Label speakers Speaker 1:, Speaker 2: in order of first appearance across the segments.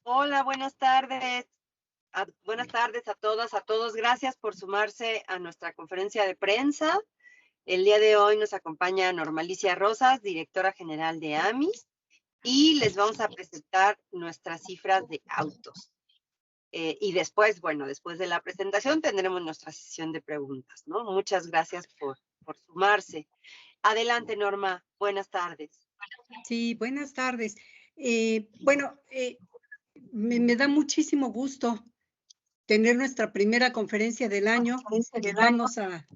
Speaker 1: Hola, buenas tardes. Buenas tardes a todas, a todos. Gracias por sumarse a nuestra conferencia de prensa. El día de hoy nos acompaña Normalicia Rosas, directora general de AMIS, y les vamos a presentar nuestras cifras de autos. Y después, bueno, después de la presentación tendremos nuestra sesión de preguntas, ¿no? Muchas gracias por sumarse. Adelante, Norma. Buenas tardes.
Speaker 2: Sí, buenas tardes. Me da muchísimo gusto tener nuestra primera conferencia del año. Vamos a,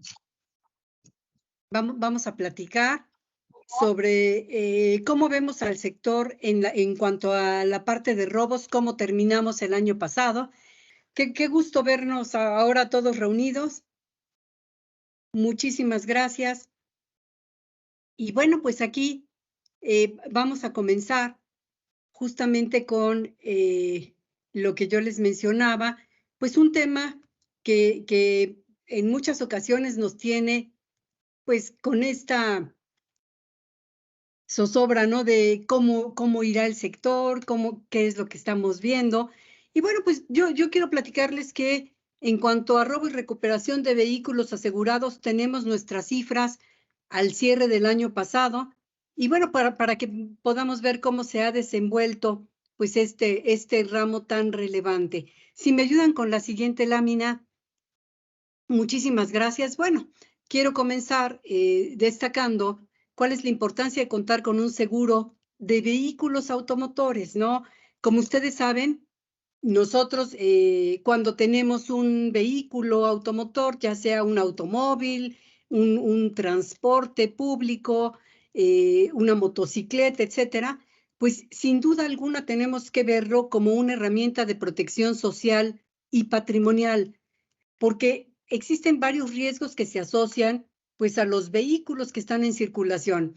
Speaker 2: vamos a platicar sobre cómo vemos al sector en cuanto a la parte de robos, cómo terminamos el año pasado. Qué gusto vernos ahora todos reunidos. Muchísimas gracias. Y bueno, pues aquí vamos a comenzar justamente con lo que yo les mencionaba, pues un tema que en muchas ocasiones nos tiene pues con esta zozobra, ¿no? De cómo irá el sector, qué es lo que estamos viendo. Y bueno, pues yo quiero platicarles que en cuanto a robo y recuperación de vehículos asegurados, tenemos nuestras cifras al cierre del año pasado. Y bueno, para que podamos ver cómo se ha desenvuelto pues este ramo tan relevante. Si me ayudan con la siguiente lámina, muchísimas gracias. Bueno, quiero comenzar destacando cuál es la importancia de contar con un seguro de vehículos automotores, ¿no? Como ustedes saben, nosotros cuando tenemos un vehículo automotor, ya sea un automóvil, un transporte público, una motocicleta, etcétera, pues sin duda alguna tenemos que verlo como una herramienta de protección social y patrimonial porque existen varios riesgos que se asocian pues a los vehículos que están en circulación.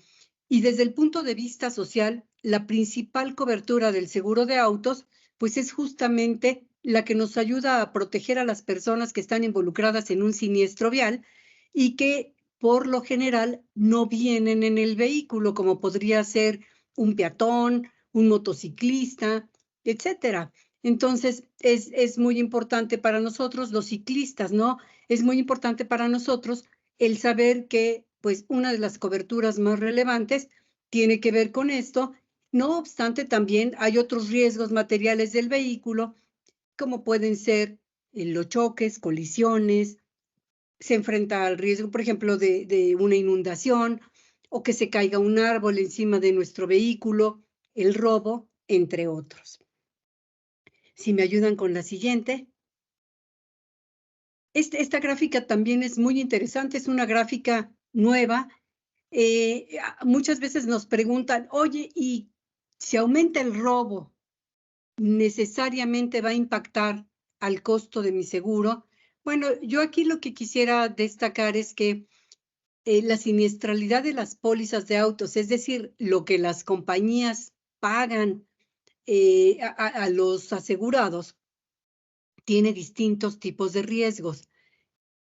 Speaker 2: Y desde el punto de vista social, la principal cobertura del seguro de autos pues es justamente la que nos ayuda a proteger a las personas que están involucradas en un siniestro vial y que por lo general no vienen en el vehículo, como podría ser un peatón, un motociclista, etcétera. Entonces, es muy importante para nosotros, los ciclistas, ¿no? Es muy importante para nosotros el saber que, pues, una de las coberturas más relevantes tiene que ver con esto. No obstante, también hay otros riesgos materiales del vehículo, como pueden ser los choques, colisiones, se enfrenta al riesgo, por ejemplo, de una inundación o que se caiga un árbol encima de nuestro vehículo, el robo, entre otros. Si me ayudan con la siguiente. Esta gráfica también es muy interesante, es una gráfica nueva. Muchas veces nos preguntan, oye, ¿y si aumenta el robo, necesariamente va a impactar al costo de mi seguro? Bueno, yo aquí lo que quisiera destacar es que la siniestralidad de las pólizas de autos, es decir, lo que las compañías pagan a los asegurados, tiene distintos tipos de riesgos.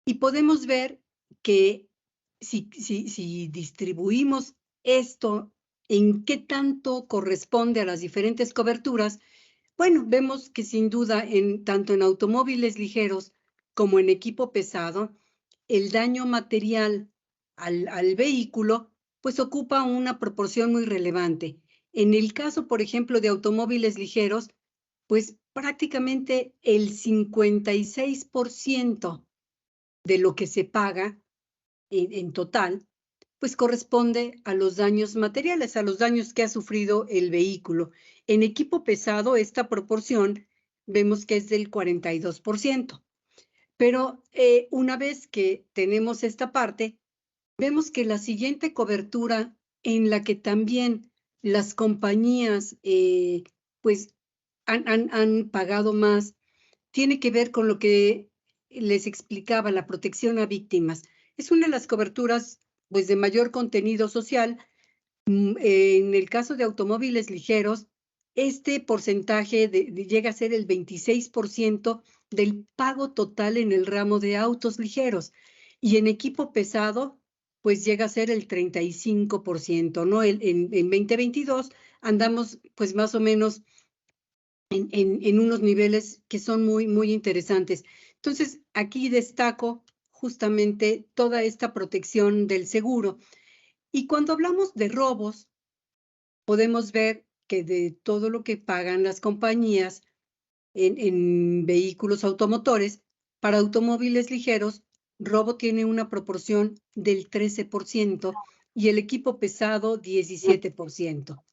Speaker 2: Y podemos ver que si distribuimos esto, en qué tanto corresponde a las diferentes coberturas, bueno, vemos que sin duda, tanto en automóviles ligeros como en equipo pesado, el daño material al vehículo, pues ocupa una proporción muy relevante. En el caso, por ejemplo, de automóviles ligeros, pues prácticamente el 56% de lo que se paga en total, pues corresponde a los daños materiales, a los daños que ha sufrido el vehículo. En equipo pesado, esta proporción vemos que es del 42%. Pero una vez que tenemos esta parte, vemos que la siguiente cobertura en la que también las compañías pues han pagado más tiene que ver con lo que les explicaba, la protección a víctimas. Es una de las coberturas pues, de mayor contenido social. En el caso de automóviles ligeros, este porcentaje llega a ser el 26% del pago total en el ramo de autos ligeros. Y en equipo pesado, pues llega a ser el 35%, ¿no? En 2022 andamos pues más o menos en unos niveles que son muy, muy interesantes. Entonces, aquí destaco justamente toda esta protección del seguro. Y cuando hablamos de robos, podemos ver que de todo lo que pagan las compañías en vehículos automotores, para automóviles ligeros, robo tiene una proporción del 13% y el equipo pesado 17%.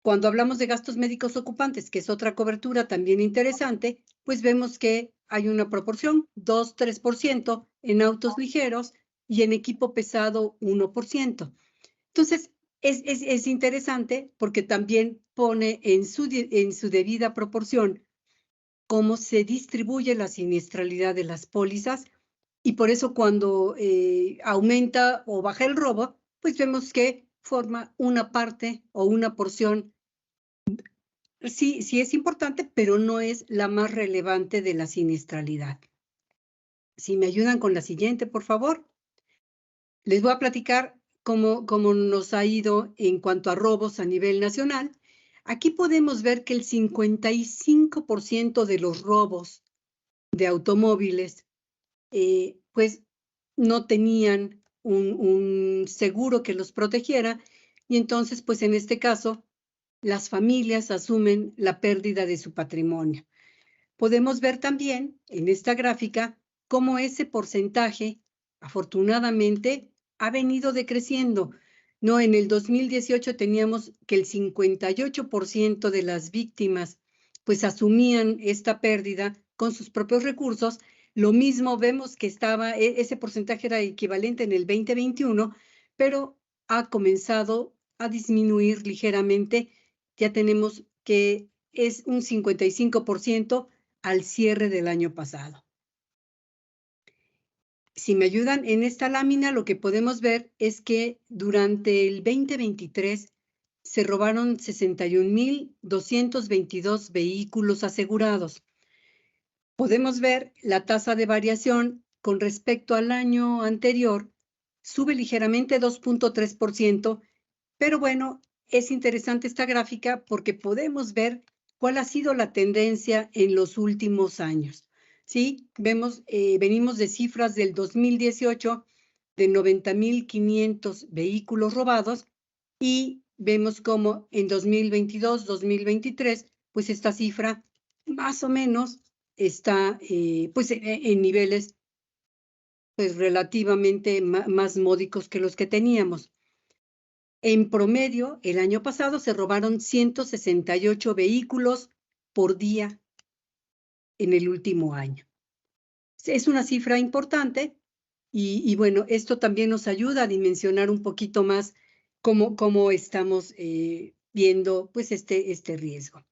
Speaker 2: Cuando hablamos de gastos médicos ocupantes, que es otra cobertura también interesante, pues vemos que hay una proporción, 2-3% en autos ligeros y en equipo pesado 1%. Entonces, es interesante porque también pone en su debida proporción cómo se distribuye la siniestralidad de las pólizas y por eso cuando aumenta o baja el robo, pues vemos que forma una parte o una porción. Sí, sí es importante, pero no es la más relevante de la siniestralidad. Si me ayudan con la siguiente, por favor. Les voy a platicar cómo nos ha ido en cuanto a robos a nivel nacional. Aquí podemos ver que el 55% de los robos de automóviles, pues no tenían un seguro que los protegiera y entonces, pues en este caso, las familias asumen la pérdida de su patrimonio. Podemos ver también en esta gráfica cómo ese porcentaje, afortunadamente, ha venido decreciendo. No, en el 2018 teníamos que el 58% de las víctimas pues asumían esta pérdida con sus propios recursos. Lo mismo vemos que ese porcentaje era equivalente en el 2021, pero ha comenzado a disminuir ligeramente. Ya tenemos que es un 55% al cierre del año pasado. Si me ayudan en esta lámina, lo que podemos ver es que durante el 2023 se robaron 61,222 vehículos asegurados. Podemos ver la tasa de variación con respecto al año anterior, sube ligeramente 2.3%, pero bueno, es interesante esta gráfica porque podemos ver cuál ha sido la tendencia en los últimos años. ¿Sí? Venimos de cifras del 2018 de 90,500 vehículos robados y vemos cómo en 2022, 2023, pues esta cifra más o menos está pues en niveles pues relativamente más módicos que los que teníamos. En promedio, el año pasado se robaron 168 vehículos por día en el último año. Es una cifra importante y bueno, esto también nos ayuda a dimensionar un poquito más cómo estamos viendo pues este riesgo.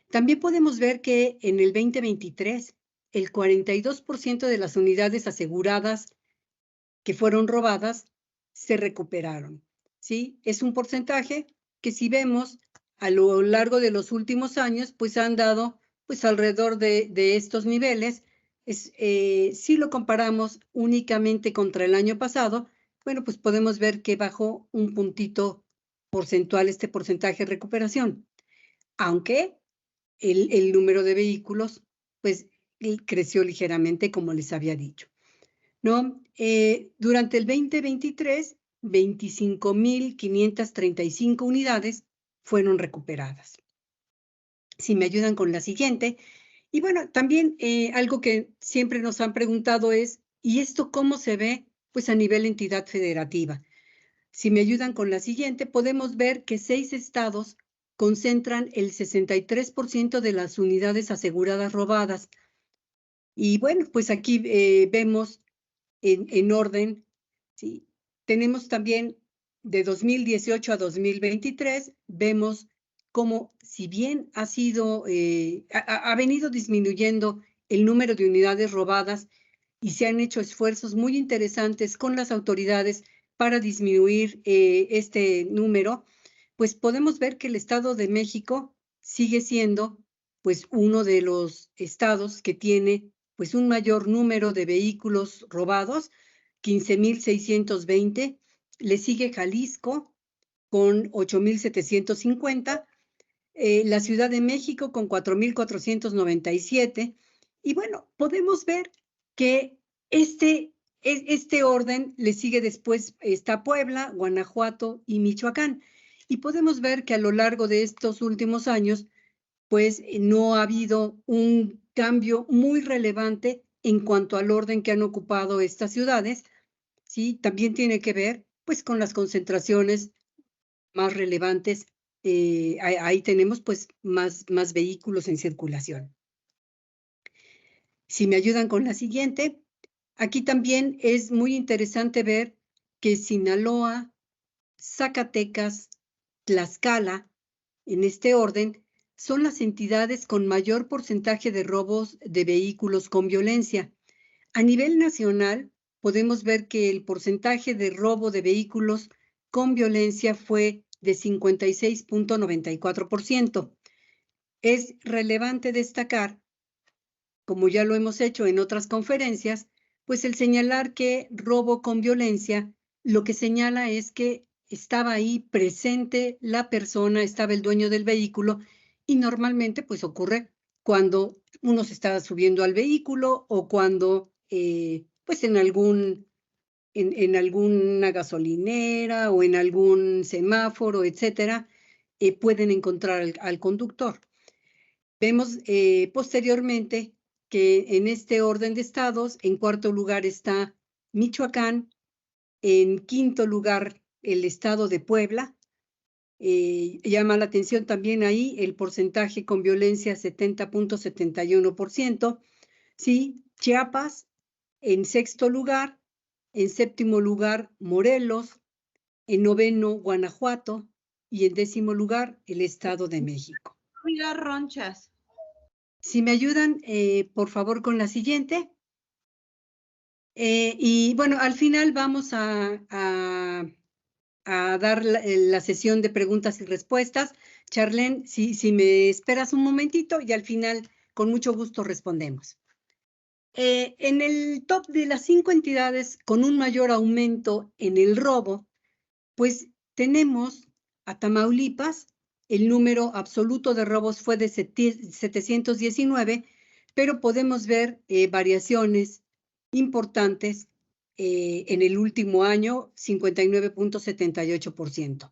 Speaker 2: También podemos ver que en el 2023, el 42% de las unidades aseguradas que fueron robadas se recuperaron. ¿Sí? Es un porcentaje que si vemos a lo largo de los últimos años, pues han dado pues alrededor de estos niveles. Si lo comparamos únicamente contra el año pasado, bueno, pues podemos ver que bajó un puntito porcentual este porcentaje de recuperación, aunque el número de vehículos pues creció ligeramente, como les había dicho. ¿No? Durante el 2023, 25,535 unidades fueron recuperadas. Si me ayudan con la siguiente. Y bueno, también algo que siempre nos han preguntado es, ¿y esto cómo se ve? Pues a nivel entidad federativa. Si me ayudan con la siguiente, podemos ver que 6 estados concentran el 63% de las unidades aseguradas robadas. Y bueno, pues aquí vemos en orden, ¿sí? Tenemos también de 2018 a 2023, vemos cómo si bien ha venido disminuyendo el número de unidades robadas y se han hecho esfuerzos muy interesantes con las autoridades para disminuir este número, pues podemos ver que el Estado de México sigue siendo pues uno de los estados que tiene pues un mayor número de vehículos robados, 15,620. Le sigue Jalisco con 8,750 la Ciudad de México con 4,497. Y bueno, podemos ver que este orden le sigue después, está Puebla, Guanajuato y Michoacán. Y podemos ver que a lo largo de estos últimos años, pues no ha habido un cambio muy relevante en cuanto al orden que han ocupado estas ciudades, ¿sí? También tiene que ver, pues, con las concentraciones más relevantes. Ahí tenemos, pues, más vehículos en circulación. Si me ayudan con la siguiente, aquí también es muy interesante ver que Sinaloa, Zacatecas, Tlaxcala, en este orden, son las entidades con mayor porcentaje de robos de vehículos con violencia. A nivel nacional, podemos ver que el porcentaje de robo de vehículos con violencia fue de 56,94%. Es relevante destacar, como ya lo hemos hecho en otras conferencias, pues el señalar que robo con violencia, lo que señala es que estaba ahí presente la persona, estaba el dueño del vehículo, y normalmente pues ocurre cuando uno se está subiendo al vehículo o cuando pues en alguna gasolinera o en algún semáforo, etcétera, pueden encontrar al conductor. Vemos posteriormente que en este orden de estados, en cuarto lugar está Michoacán, en quinto lugar el estado de Puebla. Llama la atención también ahí el porcentaje con violencia 70,71%. Sí, Chiapas en sexto lugar, en séptimo lugar Morelos, en noveno Guanajuato y en décimo lugar el Estado de México.
Speaker 3: Mira, Ronchas.
Speaker 2: Si me ayudan, por favor, con la siguiente. Y bueno, al final vamos a dar la sesión de preguntas y respuestas. Charlene, si me esperas un momentito y al final, con mucho gusto, respondemos. En el top de las 5 entidades con un mayor aumento en el robo, pues tenemos a Tamaulipas. El número absoluto de robos fue de 719, pero podemos ver variaciones importantes en el último año, 59,78%.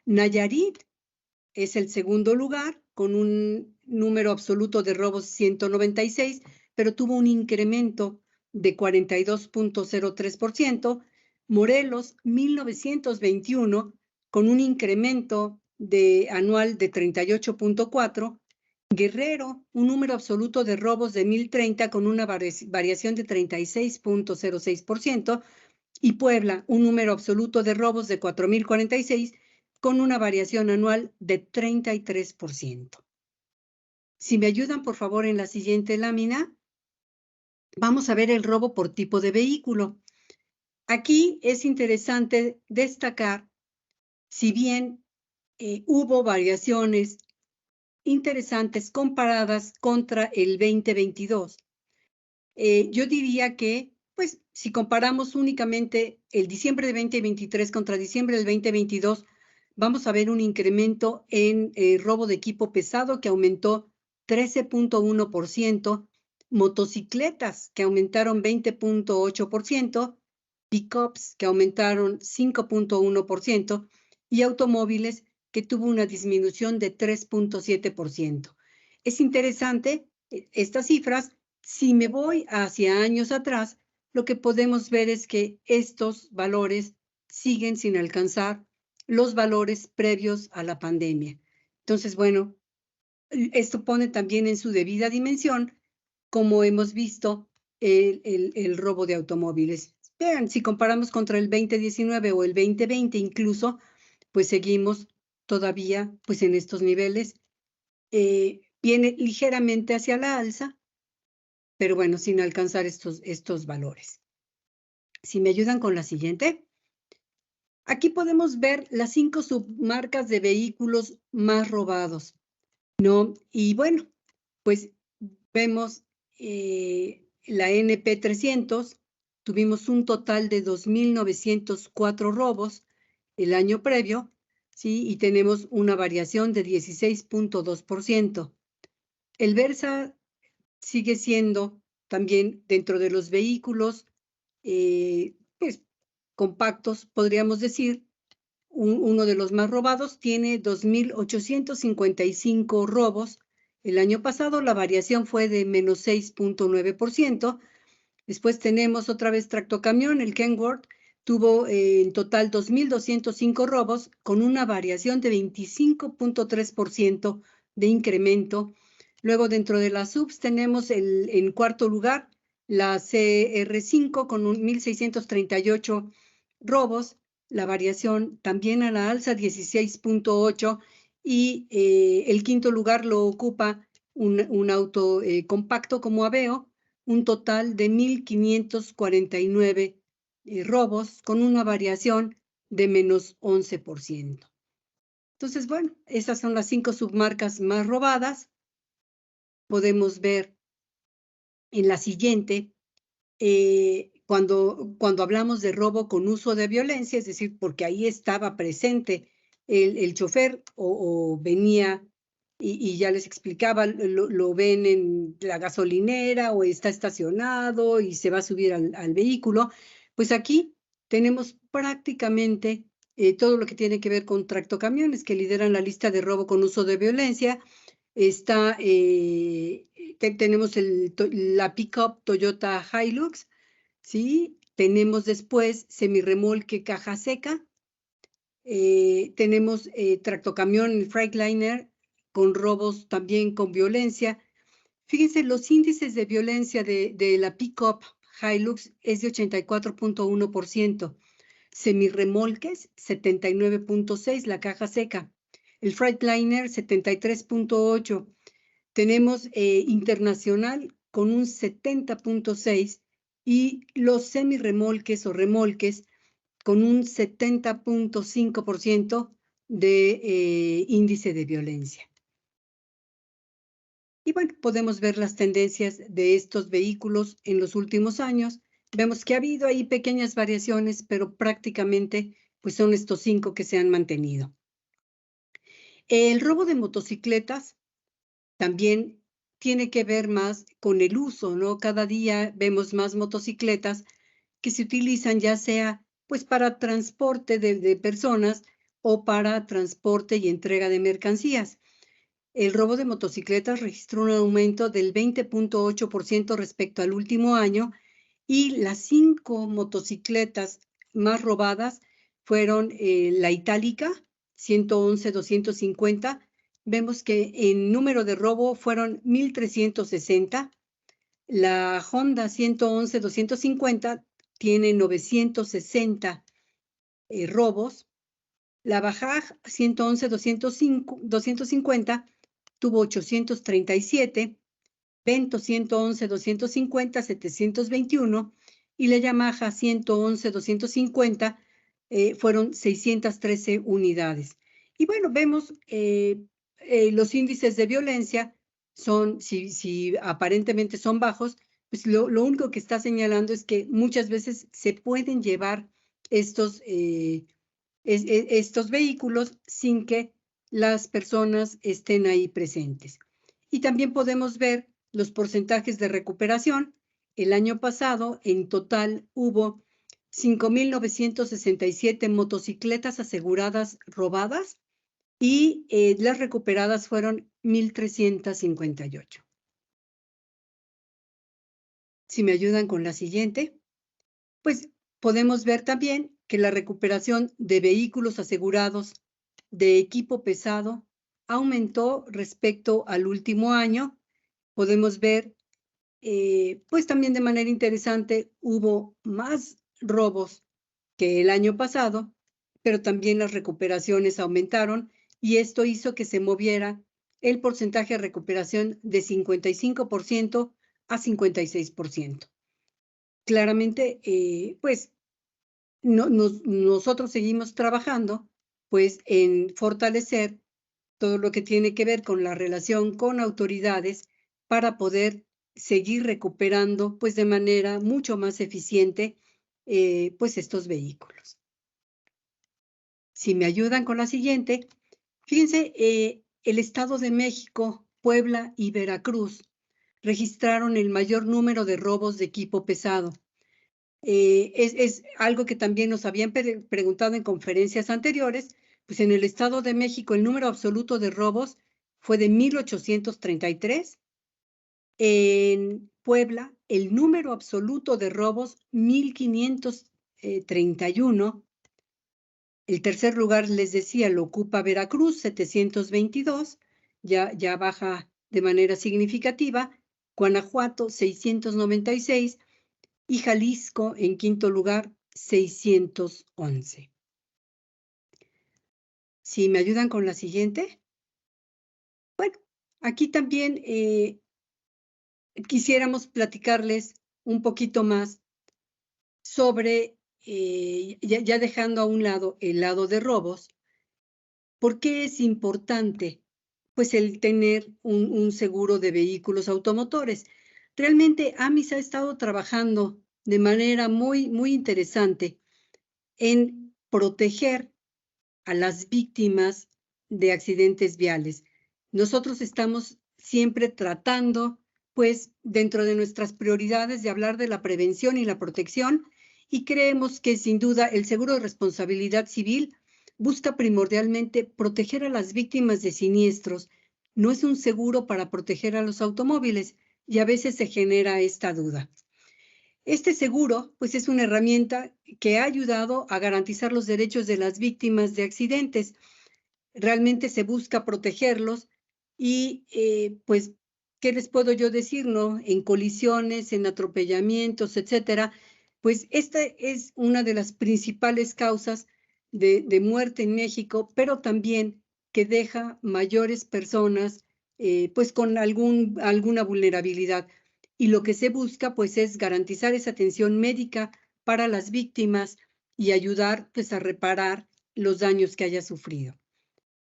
Speaker 2: Nayarit es el segundo lugar con un número absoluto de robos 196, pero tuvo un incremento de 42,03%. Morelos, 1921, con un incremento anual de 38,4%. Guerrero, un número absoluto de robos de 1,030 con una variación de 36,06%. Y Puebla, un número absoluto de robos de 4,046 con una variación anual de 33%. Si me ayudan, por favor, en la siguiente lámina, vamos a ver el robo por tipo de vehículo. Aquí es interesante destacar, si bien hubo variaciones interesantes comparadas contra el 2022, yo diría que, pues, si comparamos únicamente el diciembre de 2023 contra diciembre del 2022, vamos a ver un incremento en robo de equipo pesado que aumentó 13,1%, motocicletas que aumentaron 20,8%, pickups que aumentaron 5,1% y automóviles que tuvo una disminución de 3,7%. Es interesante estas cifras. Si me voy hacia años atrás, lo que podemos ver es que estos valores siguen sin alcanzar los valores previos a la pandemia. Entonces, bueno, esto pone también en su debida dimensión, como hemos visto, el robo de automóviles. Vean, si comparamos contra el 2019 o el 2020 incluso, pues seguimos todavía pues en estos niveles. Viene ligeramente hacia la alza, pero bueno, sin alcanzar estos valores. Si me ayudan con la siguiente. Aquí podemos ver las 5 submarcas de vehículos más robados, ¿no? Y bueno, pues vemos la NP300, tuvimos un total de 2,904 robos el año previo, ¿sí? Y tenemos una variación de 16.2%. El Versa sigue siendo también dentro de los vehículos pues, compactos, podríamos decir, uno de los más robados. Tiene 2.855 robos. El año pasado la variación fue de menos 6.9%. Después tenemos otra vez tractocamión, el Kenworth, tuvo en total 2.205 robos con una variación de 25.3% de incremento. Luego dentro de las subs tenemos en cuarto lugar la CR5 con 1.638 robos, la variación también a la alza 16.8%, y el quinto lugar lo ocupa un auto compacto como Aveo, un total de 1.549 robos con una variación de menos 11%. Entonces, bueno, esas son las 5 submarcas más robadas. Podemos ver en la siguiente, cuando hablamos de robo con uso de violencia, es decir, porque ahí estaba presente el chofer o venía y ya les explicaba, lo ven en la gasolinera o está estacionado y se va a subir al vehículo. Pues aquí tenemos prácticamente todo lo que tiene que ver con tractocamiones, que lideran la lista de robo con uso de violencia. Está, tenemos la pickup Toyota Hilux, ¿sí? Tenemos después semirremolque caja seca. Tenemos tractocamión Freightliner con robos también con violencia. Fíjense, los índices de violencia de la pickup Hilux es de 84.1%. Semirremolques, 79.6%, la caja seca. El Freightliner, 73.8%. Tenemos internacional con un 70.6%, y los semirremolques o remolques con un 70.5% de índice de violencia. Y bueno, podemos ver las tendencias de estos vehículos en los últimos años. Vemos que ha habido ahí pequeñas variaciones, pero prácticamente pues son estos 5 que se han mantenido. El robo de motocicletas también tiene que ver más con el uso, ¿no? Cada día vemos más motocicletas que se utilizan ya sea pues para transporte de personas o para transporte y entrega de mercancías. El robo de motocicletas registró un aumento del 20.8% respecto al último año, y las 5 motocicletas más robadas fueron la Itálica, 111,250. Vemos que en número de robo fueron 1.360. La Honda 111,250 tiene 960 robos. La Bajaj 111,250 tuvo 837, Vento 111,250, 721, y la Yamaha 111,250 fueron 613 unidades. Y bueno, vemos los índices de violencia son, si aparentemente son bajos, pues lo único que está señalando es que muchas veces se pueden llevar estos vehículos sin que las personas estén ahí presentes. Y también podemos ver los porcentajes de recuperación. El año pasado, en total, hubo 5.967 motocicletas aseguradas robadas, y las recuperadas fueron 1.358. Si me ayudan con la siguiente, pues podemos ver también que la recuperación de vehículos asegurados de equipo pesado aumentó respecto al último año. Podemos ver, pues también de manera interesante, hubo más robos que el año pasado, pero también las recuperaciones aumentaron, y esto hizo que se moviera el porcentaje de recuperación de 55% a 56%. Claramente, pues nosotros seguimos trabajando pues en fortalecer todo lo que tiene que ver con la relación con autoridades para poder seguir recuperando pues de manera mucho más eficiente pues estos vehículos. Si me ayudan con la siguiente, fíjense, el Estado de México, Puebla y Veracruz registraron el mayor número de robos de equipo pesado. Es algo que también nos habían preguntado en conferencias anteriores, pues en el Estado de México el número absoluto de robos fue de 1,833. En Puebla, el número absoluto de robos, 1,531. El tercer lugar, les decía, lo ocupa Veracruz, 722, ya baja de manera significativa. Guanajuato, 696. Y Jalisco, en quinto lugar, 611. Si me ayudan con la siguiente. Bueno, aquí también quisiéramos platicarles un poquito más sobre, ya dejando a un lado el lado de robos, ¿por qué es importante pues el tener un seguro de vehículos automotores? Realmente AMIS ha estado trabajando de manera muy interesante en proteger a las víctimas de accidentes viales. Nosotros estamos siempre tratando, pues, dentro de nuestras prioridades de hablar de la prevención y la protección, y creemos que sin duda el seguro de responsabilidad civil busca primordialmente proteger a las víctimas de siniestros. No es un seguro para proteger a los automóviles, y a veces se genera esta duda. Este seguro, pues, es una herramienta que ha ayudado a garantizar los derechos de las víctimas de accidentes. Realmente se busca protegerlos y, pues, ¿qué les puedo yo decir, no? En colisiones, en atropellamientos, etcétera, pues esta es una de las principales causas de muerte en México, pero también que deja mayores personas, pues, con alguna vulnerabilidad. Y lo que se busca, pues, es garantizar esa atención médica para las víctimas y ayudar, pues, a reparar los daños que haya sufrido.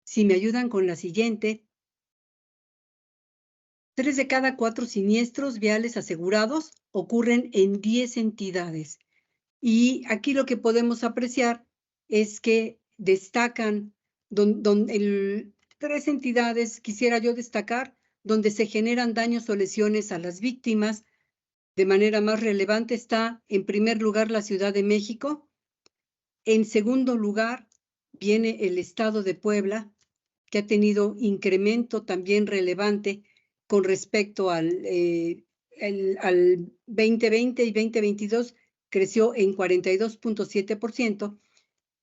Speaker 2: Si me ayudan con la siguiente. 3 de cada 4 siniestros viales asegurados ocurren en 10 entidades. Y aquí lo que podemos apreciar es que destacan 3 entidades, quisiera yo destacar, donde se generan daños o lesiones a las víctimas. De manera más relevante está, en primer lugar, la Ciudad de México. En segundo lugar, viene el Estado de Puebla, que ha tenido incremento también relevante con respecto al 2020 y 2022, creció en 42.7%.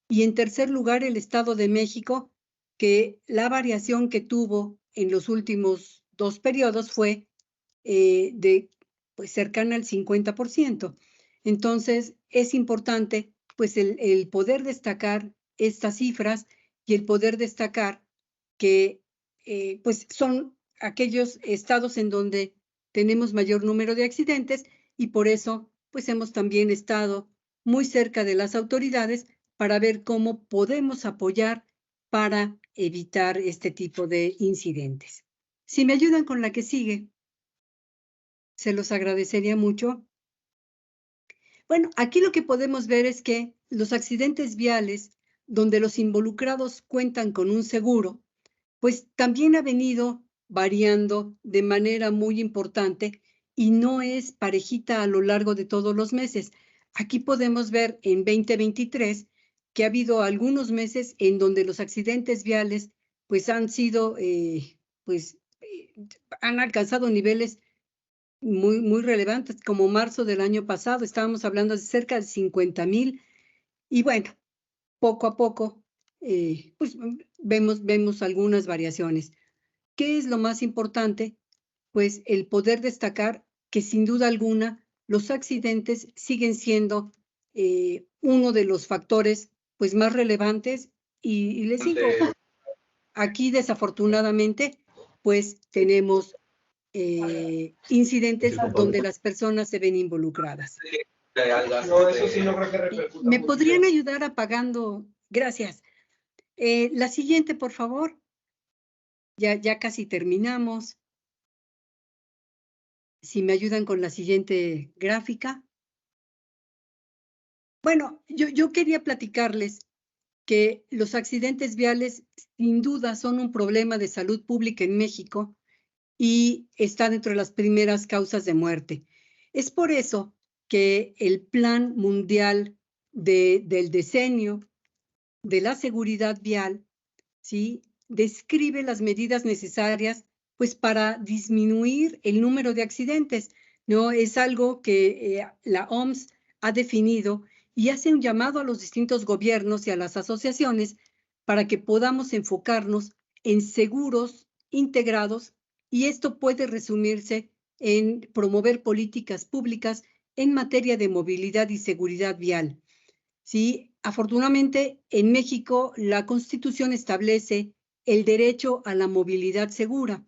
Speaker 2: Y en tercer lugar, el Estado de México, que la variación que tuvo en los últimos 2 periodos fue de pues cercana al 50%. Entonces, es importante pues el poder destacar estas cifras y el poder destacar que pues son aquellos estados en donde tenemos mayor número de accidentes y por eso pues hemos también estado muy cerca de las autoridades para ver cómo podemos apoyar para evitar este tipo de incidentes. Si me ayudan con la que sigue, se los agradecería mucho. Bueno, aquí lo que podemos ver es que los accidentes viales, donde los involucrados cuentan con un seguro, pues también ha venido variando de manera muy importante y no es parejita a lo largo de todos los meses. Aquí podemos ver en 2023 que ha habido algunos meses en donde los accidentes viales pues han sido, han alcanzado niveles muy relevantes, como marzo del año pasado, estábamos hablando de cerca de 50,000, y bueno, poco a poco, pues vemos algunas variaciones. ¿Qué es lo más importante? Pues el poder destacar que sin duda alguna los accidentes siguen siendo uno de los factores pues más relevantes y les digo, aquí desafortunadamente pues tenemos incidentes donde las personas se ven involucradas.
Speaker 3: No, eso sí no creo que repercuta
Speaker 2: ¿Me
Speaker 3: mucho.
Speaker 2: podrían ayudar apagando? Gracias. La siguiente, por favor. Ya casi terminamos. Si me ayudan con la siguiente gráfica. Bueno, yo quería platicarles que los accidentes viales sin duda son un problema de salud pública en México y está dentro de las primeras causas de muerte. Es por eso que el Plan Mundial del Decenio de la Seguridad Vial, ¿sí?, describe las medidas necesarias pues para disminuir el número de accidentes, ¿no? Es algo que la OMS ha definido y hace un llamado a los distintos gobiernos y a las asociaciones para que podamos enfocarnos en seguros integrados, y esto puede resumirse en promover políticas públicas en materia de movilidad y seguridad vial. Sí, afortunadamente en México la Constitución establece el derecho a la movilidad segura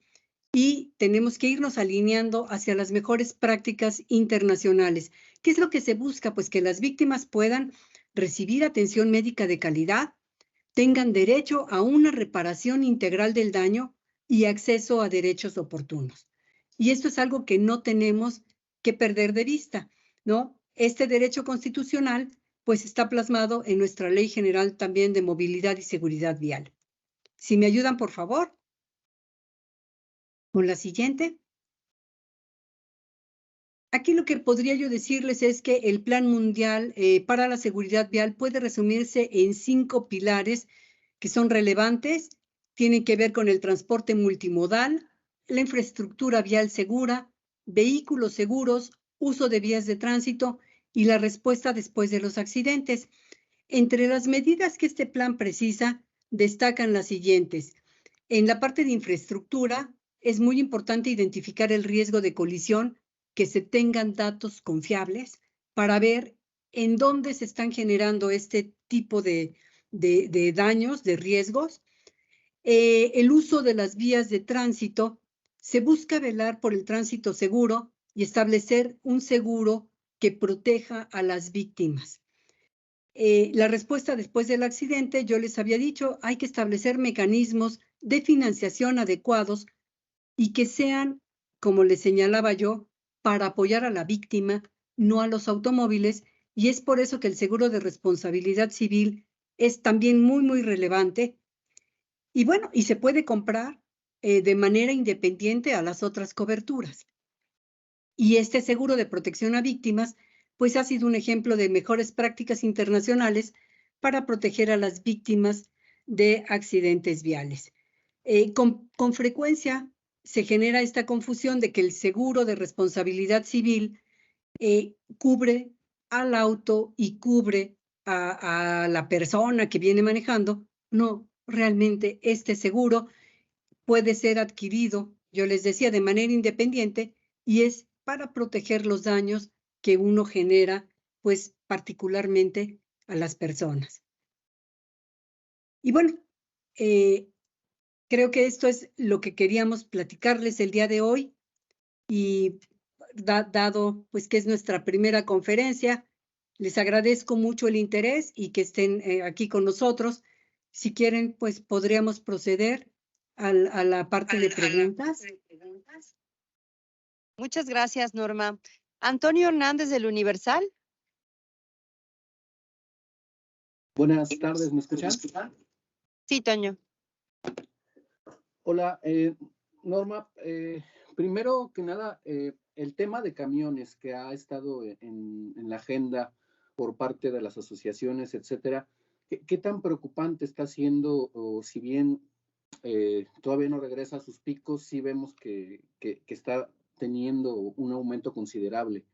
Speaker 2: y tenemos que irnos alineando hacia las mejores prácticas internacionales. ¿Qué es lo que se busca? Pues que las víctimas puedan recibir atención médica de calidad, tengan derecho a una reparación integral del daño y acceso a derechos oportunos. Y esto es algo que no tenemos que perder de vista, ¿no? Este derecho constitucional pues está plasmado en nuestra Ley General también de Movilidad y Seguridad Vial. Si me ayudan, por favor, con la siguiente. Aquí lo que podría yo decirles es que el Plan Mundial para la Seguridad Vial puede resumirse en 5 pilares que son relevantes. Tienen que ver con el transporte multimodal, la infraestructura vial segura, vehículos seguros, uso de vías de tránsito y la respuesta después de los accidentes. Entre las medidas que este plan precisa, destacan las siguientes. En la parte de infraestructura, es muy importante identificar el riesgo de colisión, que se tengan datos confiables para ver en dónde se están generando este tipo de daños, de riesgos. El uso de las vías de tránsito, se busca velar por el tránsito seguro y establecer un seguro que proteja a las víctimas. La respuesta después del accidente, yo les había dicho, hay que establecer mecanismos de financiación adecuados y que sean, como les señalaba yo, para apoyar a la víctima, no a los automóviles, y es por eso que el seguro de responsabilidad civil es también muy, muy relevante. Y bueno, y se puede comprar de manera independiente a las otras coberturas. Y este seguro de protección a víctimas, pues ha sido un ejemplo de mejores prácticas internacionales para proteger a las víctimas de accidentes viales. Con frecuencia se genera esta confusión de que el seguro de responsabilidad civil cubre al auto y cubre a la persona que viene manejando. No, realmente este seguro puede ser adquirido, yo les decía, de manera independiente, y es para proteger los daños que uno genera, pues particularmente a las personas. Y bueno, creo que esto es lo que queríamos platicarles el día de hoy, y dado pues que es nuestra primera conferencia, les agradezco mucho el interés y que estén aquí con nosotros. Si quieren, pues podríamos proceder a la parte de preguntas.
Speaker 1: Muchas gracias, Norma. Antonio Hernández del Universal.
Speaker 4: Buenas tardes, ¿me escuchan?
Speaker 1: Sí, Toño.
Speaker 4: Hola, Norma, primero que nada, el tema de camiones que ha estado en la agenda por parte de las asociaciones, etcétera, ¿qué tan preocupante está siendo? O si bien todavía no regresa a sus picos, sí vemos que está teniendo un aumento considerable.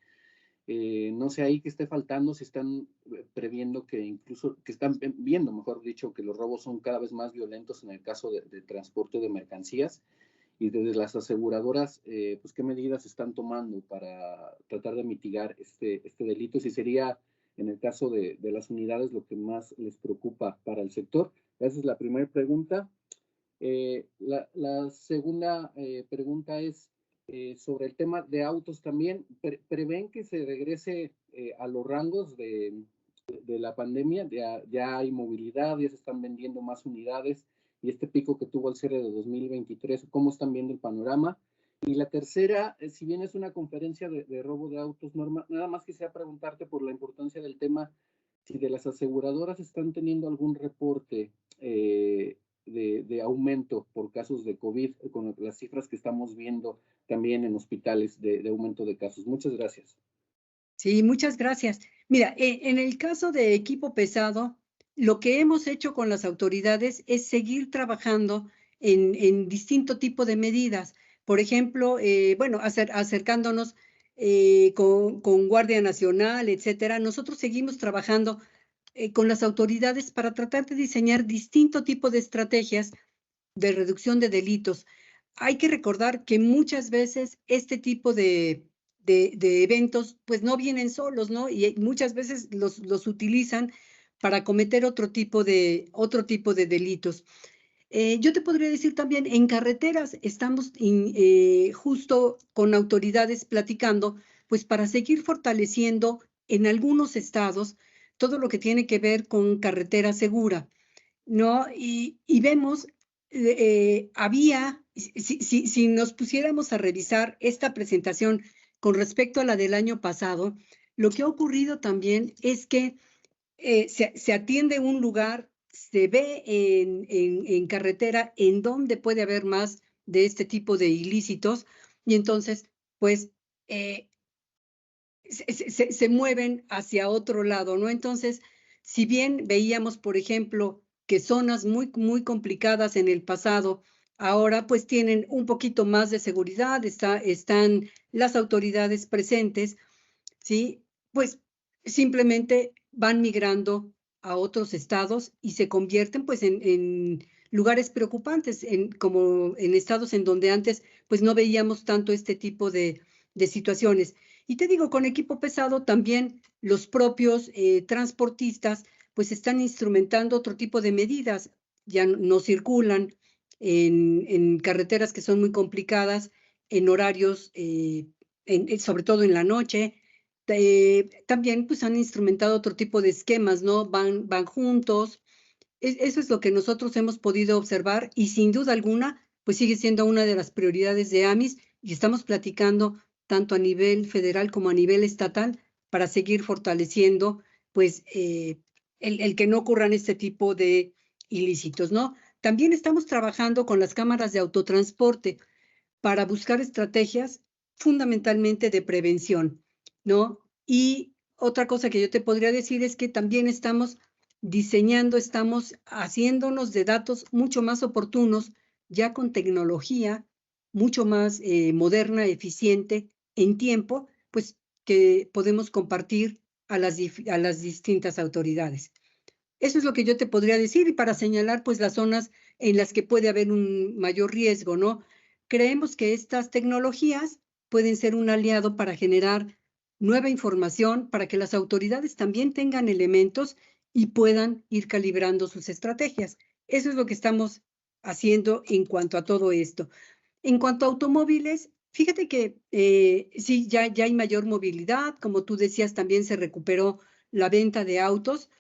Speaker 4: No sé ahí qué esté faltando, si están previendo que incluso, que están viendo, mejor dicho, que los robos son cada vez más violentos en el caso de transporte de mercancías, y desde las aseguradoras, pues qué medidas están tomando para tratar de mitigar este delito, si sería en el caso de las unidades lo que más les preocupa para el sector. Esa es la primera pregunta. La segunda pregunta es sobre el tema de autos también. ¿Prevén que se regrese a los rangos de la pandemia? Ya hay movilidad, ya se están vendiendo más unidades, y este pico que tuvo el cierre de 2023, ¿cómo están viendo el panorama? Y la tercera, si bien es una conferencia de robo de autos, Norma, nada más quisiera preguntarte por la importancia del tema si de las aseguradoras están teniendo algún reporte de aumento por casos de COVID, con las cifras que estamos viendo también en hospitales de aumento de casos. Muchas gracias.
Speaker 2: Sí, muchas gracias. Mira, en el caso de equipo pesado, lo que hemos hecho con las autoridades es seguir trabajando en distinto tipo de medidas. Por ejemplo, bueno, acercándonos con Guardia Nacional, etcétera. Nosotros seguimos trabajando con las autoridades para tratar de diseñar distinto tipo de estrategias de reducción de delitos. Hay que recordar que muchas veces este tipo de eventos pues no vienen solos, ¿no? Y muchas veces los utilizan para cometer otro tipo de delitos. Yo te podría decir también, en carreteras estamos justo con autoridades platicando, pues para seguir fortaleciendo en algunos estados todo lo que tiene que ver con carretera segura, ¿no? Y vemos, si nos pusiéramos a revisar esta presentación con respecto a la del año pasado, lo que ha ocurrido también es que se atiende un lugar, se ve en carretera en donde puede haber más de este tipo de ilícitos, y entonces, pues, se mueven hacia otro lado, ¿no? Entonces, si bien veíamos, por ejemplo, que zonas muy, muy complicadas en el pasado, ahora pues tienen un poquito más de seguridad, están las autoridades presentes, ¿sí? Pues simplemente van migrando a otros estados y se convierten pues en lugares preocupantes, como en estados en donde antes pues no veíamos tanto este tipo de situaciones. Y te digo, con equipo pesado también los propios transportistas pues están instrumentando otro tipo de medidas, ya no circulan en carreteras que son muy complicadas, en horarios, sobre todo en la noche. También pues han instrumentado otro tipo de esquemas, ¿no? Van juntos. Eso es lo que nosotros hemos podido observar y sin duda alguna pues sigue siendo una de las prioridades de AMIS y estamos platicando tanto a nivel federal como a nivel estatal para seguir fortaleciendo pues el que no ocurran este tipo de ilícitos, ¿no? También estamos trabajando con las cámaras de autotransporte para buscar estrategias fundamentalmente de prevención, ¿no? Y otra cosa que yo te podría decir es que también estamos diseñando, estamos haciéndonos de datos mucho más oportunos, ya con tecnología mucho más moderna, eficiente, en tiempo, pues que podemos compartir a las distintas autoridades. Eso es lo que yo te podría decir y para señalar pues las zonas en las que puede haber un mayor riesgo, ¿no? Creemos que estas tecnologías pueden ser un aliado para generar nueva información, para que las autoridades también tengan elementos y puedan ir calibrando sus estrategias. Eso es lo que estamos haciendo en cuanto a todo esto. En cuanto a automóviles, fíjate que sí, ya hay mayor movilidad, como tú decías, también se recuperó la venta de autos.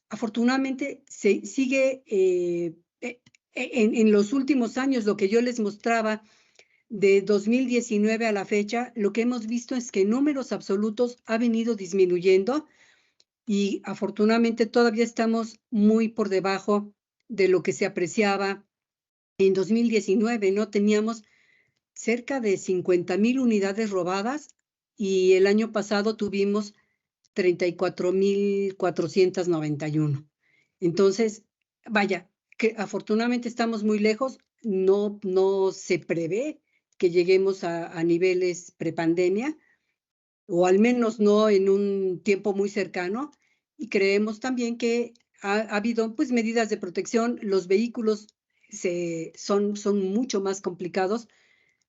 Speaker 2: Afortunadamente se sigue en los últimos años, lo que yo les mostraba de 2019 a la fecha, lo que hemos visto es que en números absolutos ha venido disminuyendo y afortunadamente todavía estamos muy por debajo de lo que se apreciaba en 2019, ¿no? Teníamos cerca de 50,000 unidades robadas y el año pasado tuvimos 34,491. Entonces, vaya, que afortunadamente estamos muy lejos, no se prevé que lleguemos a niveles prepandemia, o al menos no en un tiempo muy cercano, y creemos también que ha habido pues medidas de protección, los vehículos son mucho más complicados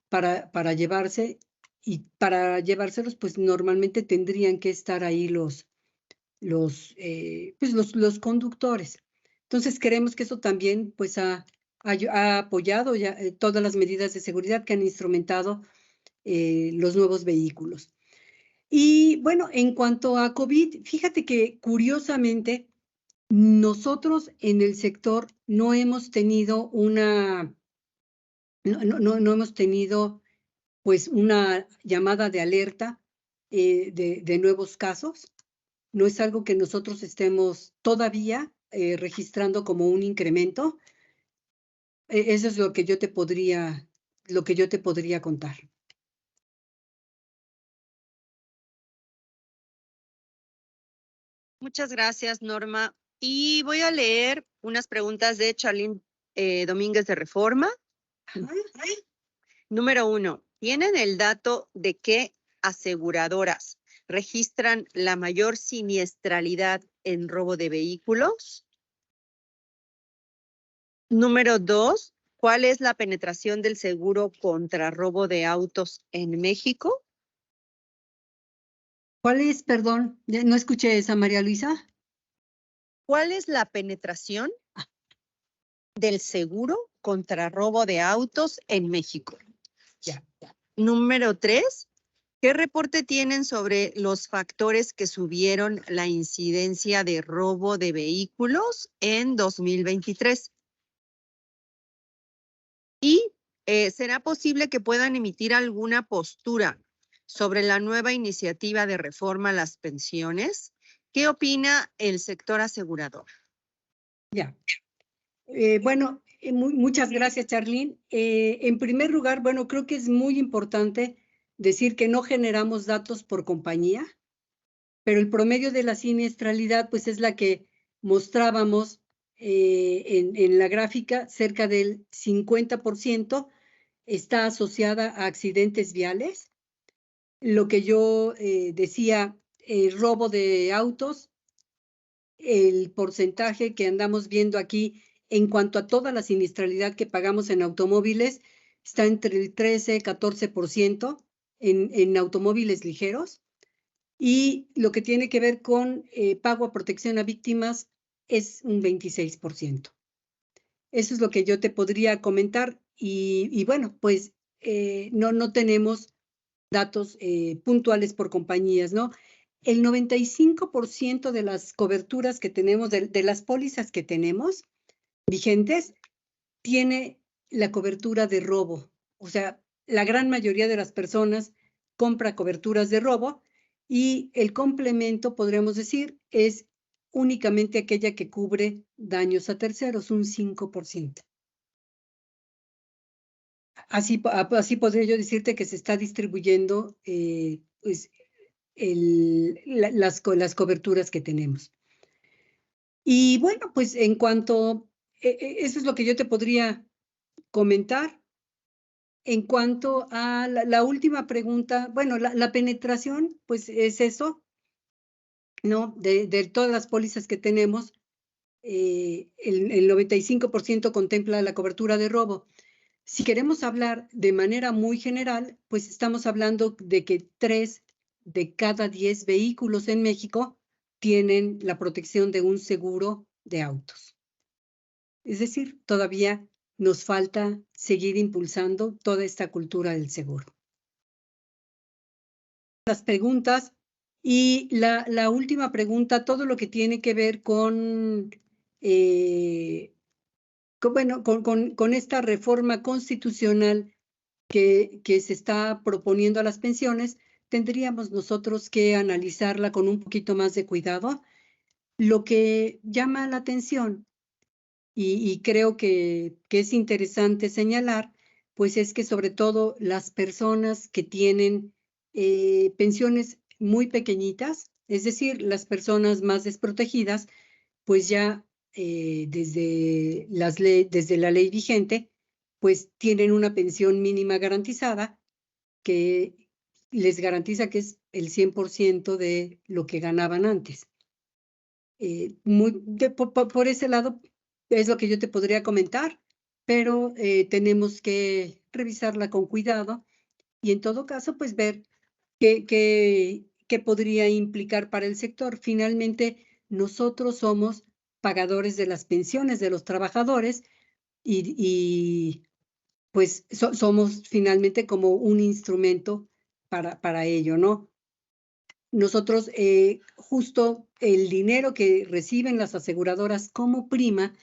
Speaker 2: para llevarse, y para llevárselos pues normalmente tendrían que estar ahí los conductores. Entonces creemos que eso también pues ha apoyado ya todas las medidas de seguridad que han instrumentado los nuevos vehículos. Y bueno, en cuanto a COVID, fíjate que curiosamente nosotros en el sector no hemos tenido no hemos tenido pues una llamada de alerta de nuevos casos. no es algo que nosotros estemos todavía registrando como un incremento. Eso es lo que yo te podría contar.
Speaker 1: Muchas gracias, Norma. Y voy a leer unas preguntas de Charlene Domínguez de Reforma. Número 1. ¿Tienen el dato de qué aseguradoras registran la mayor siniestralidad en robo de vehículos? Número 2. ¿Cuál es la penetración del seguro contra robo de autos en México?
Speaker 2: ¿Cuál es, perdón? No escuché esa, María Luisa.
Speaker 1: ¿Cuál es la penetración del seguro contra robo de autos en México?
Speaker 2: Ya.
Speaker 1: Número 3. ¿Qué reporte tienen sobre los factores que subieron la incidencia de robo de vehículos en 2023? Y ¿será posible que puedan emitir alguna postura sobre la nueva iniciativa de reforma a las pensiones? ¿Qué opina el sector asegurador?
Speaker 2: Ya. Bueno, muchas gracias, Charlene. En primer lugar, bueno, creo que es muy importante decir que no generamos datos por compañía, pero el promedio de la siniestralidad, pues es la que mostrábamos en la gráfica, cerca del 50% está asociada a accidentes viales. Lo que yo decía, robo de autos, el porcentaje que andamos viendo aquí en cuanto a toda la siniestralidad que pagamos en automóviles está entre el 13 y 14% en automóviles ligeros. Y lo que tiene que ver con pago a protección a víctimas es un 26%. Eso es lo que yo te podría comentar. Y bueno, pues no tenemos datos puntuales por compañías, ¿no? El 95% de las coberturas que tenemos, de las pólizas que tenemos vigentes, tiene la cobertura de robo. O sea, la gran mayoría de las personas compra coberturas de robo y el complemento, podríamos decir, es únicamente aquella que cubre daños a terceros, un 5%. Así podría yo decirte que se está distribuyendo pues, las coberturas que tenemos. Y bueno, pues en cuanto, eso es lo que yo te podría comentar. En cuanto a la última pregunta, bueno, la penetración, pues es eso, ¿no? De todas las pólizas que tenemos, el 95% contempla la cobertura de robo. Si queremos hablar de manera muy general, pues estamos hablando de que 3 de cada 10 vehículos en México tienen la protección de un seguro de autos. Es decir, todavía nos falta seguir impulsando toda esta cultura del seguro. Las preguntas y la última pregunta, todo lo que tiene que ver con esta reforma constitucional que se está proponiendo a las pensiones, tendríamos nosotros que analizarla con un poquito más de cuidado. Lo que llama la atención y creo que es interesante señalar, pues es que sobre todo las personas que tienen pensiones muy pequeñitas, es decir, las personas más desprotegidas, pues ya desde la ley vigente, pues tienen una pensión mínima garantizada que les garantiza que es el 100% de lo que ganaban antes. Por ese lado es lo que yo te podría comentar, pero tenemos que revisarla con cuidado y en todo caso, pues ver qué podría implicar para el sector. Finalmente, nosotros somos pagadores de las pensiones de los trabajadores y pues somos finalmente como un instrumento para ello, ¿no? Nosotros justo el dinero que reciben las aseguradoras como prima,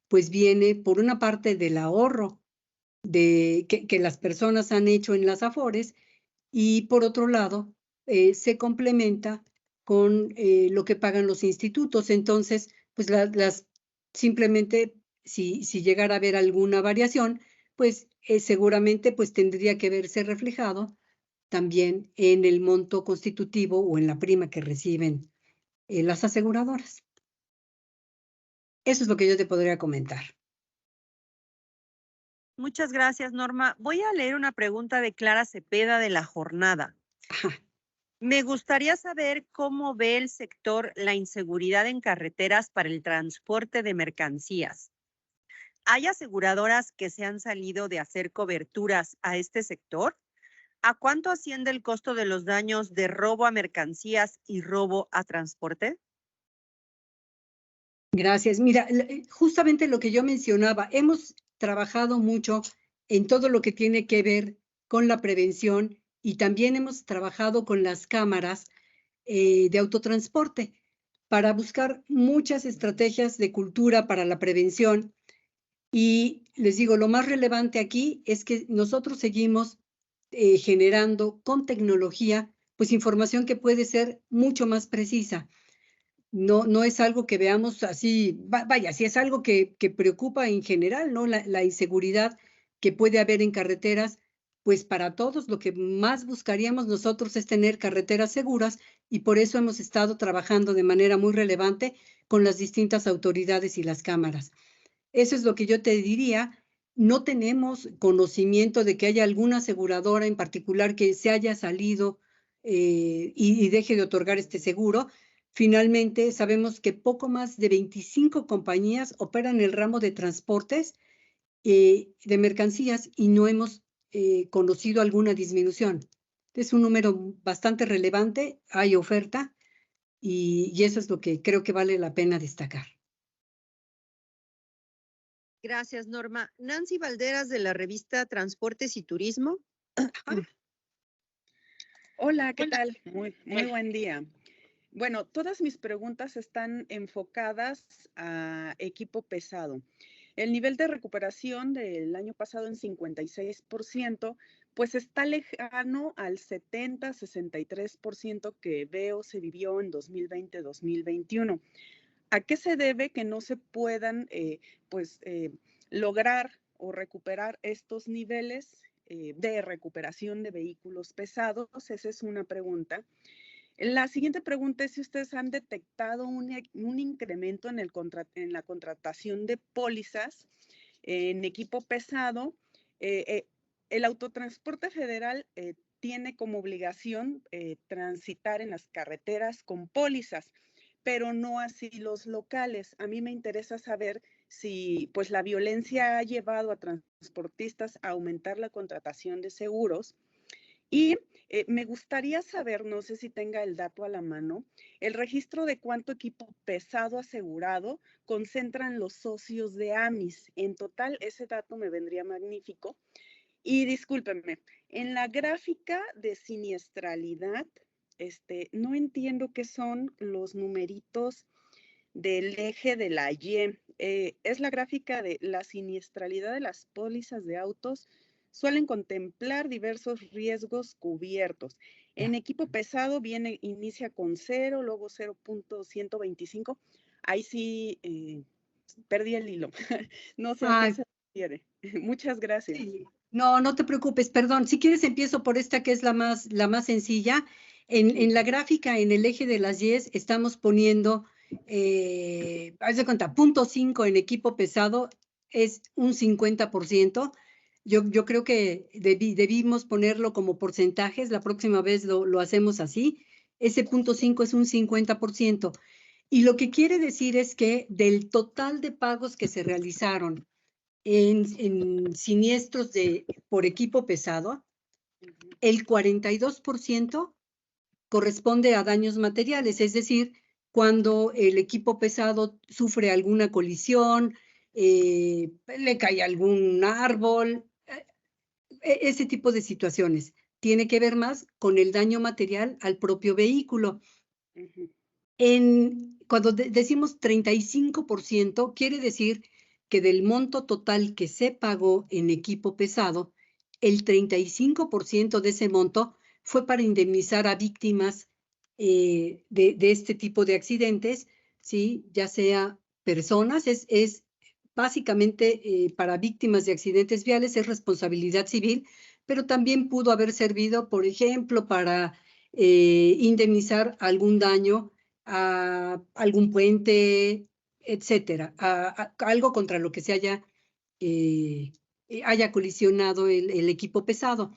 Speaker 2: pues viene por una parte del ahorro que las personas han hecho en las AFORES y por otro lado se complementa con lo que pagan los institutos. Entonces, pues simplemente si llegara a haber alguna variación, pues seguramente pues tendría que verse reflejado también en el monto constitutivo o en la prima que reciben las aseguradoras. Eso es lo que yo te podría comentar.
Speaker 1: Muchas gracias, Norma. Voy a leer una pregunta de Clara Cepeda de La Jornada.
Speaker 2: Ajá.
Speaker 1: Me gustaría saber cómo ve el sector la inseguridad en carreteras para el transporte de mercancías. ¿Hay aseguradoras que se han salido de hacer coberturas a este sector? ¿A cuánto asciende el costo de los daños de robo a mercancías y robo a transporte?
Speaker 2: Gracias. Mira, justamente lo que yo mencionaba, hemos trabajado mucho en todo lo que tiene que ver con la prevención y también hemos trabajado con las cámaras de autotransporte para buscar muchas estrategias de cultura para la prevención. Y les digo, lo más relevante aquí es que nosotros seguimos generando con tecnología, pues información que puede ser mucho más precisa. No es algo que veamos así, vaya, sí es algo que preocupa en general, ¿no? La inseguridad que puede haber en carreteras, pues para todos lo que más buscaríamos nosotros es tener carreteras seguras y por eso hemos estado trabajando de manera muy relevante con las distintas autoridades y las cámaras. Eso es lo que yo te diría. No tenemos conocimiento de que haya alguna aseguradora en particular que se haya salido y deje de otorgar este seguro. Finalmente, sabemos que poco más de 25 compañías operan el ramo de transportes de mercancías y no hemos conocido alguna disminución. Es un número bastante relevante, hay oferta y eso es lo que creo que vale la pena destacar.
Speaker 1: Gracias, Norma. Nancy Valderas de la revista Transportes y Turismo.
Speaker 5: Hola, ¿qué tal? Muy buen día. Bueno, todas mis preguntas están enfocadas a equipo pesado. El nivel de recuperación del año pasado en 56%, pues está lejano al 70-63% que veo se vivió en 2020-2021. ¿A qué se debe que no se puedan lograr o recuperar estos niveles de recuperación de vehículos pesados? Esa es una pregunta. La siguiente pregunta es si ustedes han detectado un incremento en la contratación de pólizas en equipo pesado. El autotransporte federal tiene como obligación transitar en las carreteras con pólizas, pero no así los locales. A mí me interesa saber si pues la violencia ha llevado a transportistas a aumentar la contratación de seguros. Y me gustaría saber, no sé si tenga el dato a la mano, el registro de cuánto equipo pesado asegurado concentran los socios de AMIS. En total, ese dato me vendría magnífico. Y discúlpenme, en la gráfica de siniestralidad, no entiendo qué son los numeritos del eje de la Y. Es la gráfica de la siniestralidad de las pólizas de autos. Suelen contemplar diversos riesgos cubiertos. En equipo pesado inicia con 0, luego 0.125. Ahí sí perdí el hilo. No sé a qué se refiere. Muchas gracias.
Speaker 2: Sí. No te preocupes, perdón. Si quieres empiezo por esta que es la más sencilla. En la gráfica, en el eje de las Y, estamos poniendo, haz de cuenta, 0.5 en equipo pesado es un 50%. Yo creo que debimos ponerlo como porcentajes. La próxima vez lo hacemos así. Ese 0.5 es un 50%. Y lo que quiere decir es que del total de pagos que se realizaron en siniestros por equipo pesado, el 42% corresponde a daños materiales, es decir, cuando el equipo pesado sufre alguna colisión, le cae algún árbol, ese tipo de situaciones. Tiene que ver más con el daño material al propio vehículo. Cuando decimos 35%, quiere decir que del monto total que se pagó en equipo pesado, el 35% de ese monto fue para indemnizar a víctimas de este tipo de accidentes, ¿sí? Ya sea personas, es básicamente para víctimas de accidentes viales es responsabilidad civil, pero también pudo haber servido, por ejemplo, para indemnizar algún daño a algún puente, etcétera, algo contra lo que se haya colisionado el equipo pesado.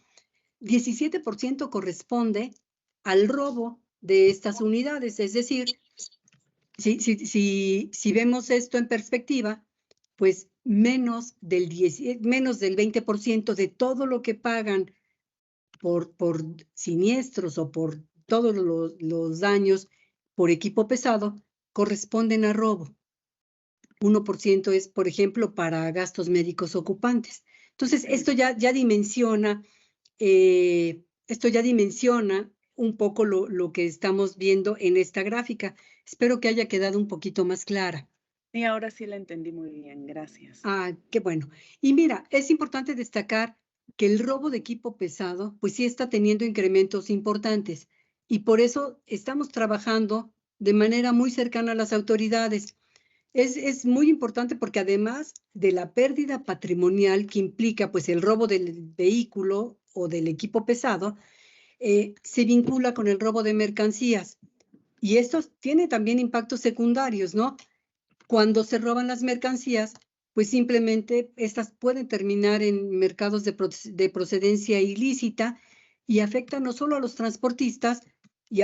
Speaker 2: 17% corresponde al robo de estas unidades, es decir, si vemos esto en perspectiva, pues menos del 20% de todo lo que pagan por siniestros o por todos los daños por equipo pesado corresponden a robo. 1% es, por ejemplo, para gastos médicos ocupantes. Entonces, esto ya dimensiona un poco lo que estamos viendo en esta gráfica. Espero que haya quedado un poquito más clara.
Speaker 5: Y ahora sí la entendí muy bien, gracias.
Speaker 2: Ah, qué bueno. Y mira, es importante destacar que el robo de equipo pesado, pues sí está teniendo incrementos importantes y por eso estamos trabajando de manera muy cercana a las autoridades. Es muy importante porque además de la pérdida patrimonial que implica pues el robo del vehículo o del equipo pesado, se vincula con el robo de mercancías. Y esto tiene también impactos secundarios, ¿no? Cuando se roban las mercancías, pues simplemente estas pueden terminar en mercados de procedencia ilícita y afectan no solo a los transportistas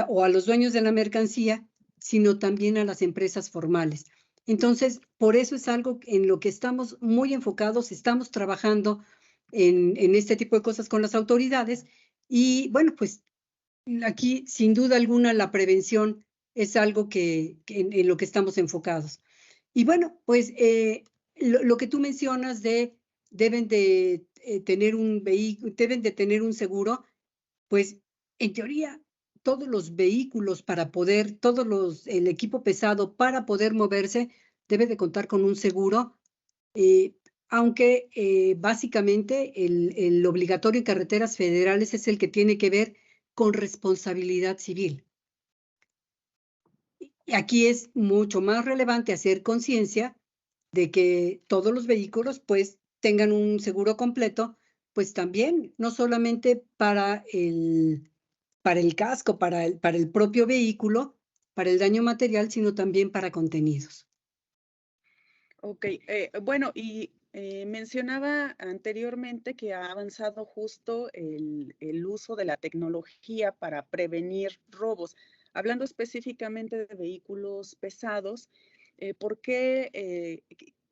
Speaker 2: o a los dueños de la mercancía, sino también a las empresas formales. Entonces, por eso es algo en lo que estamos muy enfocados, estamos trabajando en este tipo de cosas con las autoridades y bueno, pues aquí sin duda alguna la prevención es algo en lo que estamos enfocados. Y bueno, pues lo que tú mencionas deben de tener un vehículo, deben de tener un seguro, pues en teoría todos los vehículos el equipo pesado para poder moverse debe de contar con un seguro, aunque básicamente el obligatorio en carreteras federales es el que tiene que ver con responsabilidad civil. Y aquí es mucho más relevante hacer conciencia de que todos los vehículos pues tengan un seguro completo, pues también, no solamente para el casco, para el propio vehículo, para el daño material, sino también para contenidos.
Speaker 5: Ok, bueno, y mencionaba anteriormente que ha avanzado justo el uso de la tecnología para prevenir robos. Hablando específicamente de vehículos pesados, ¿por qué,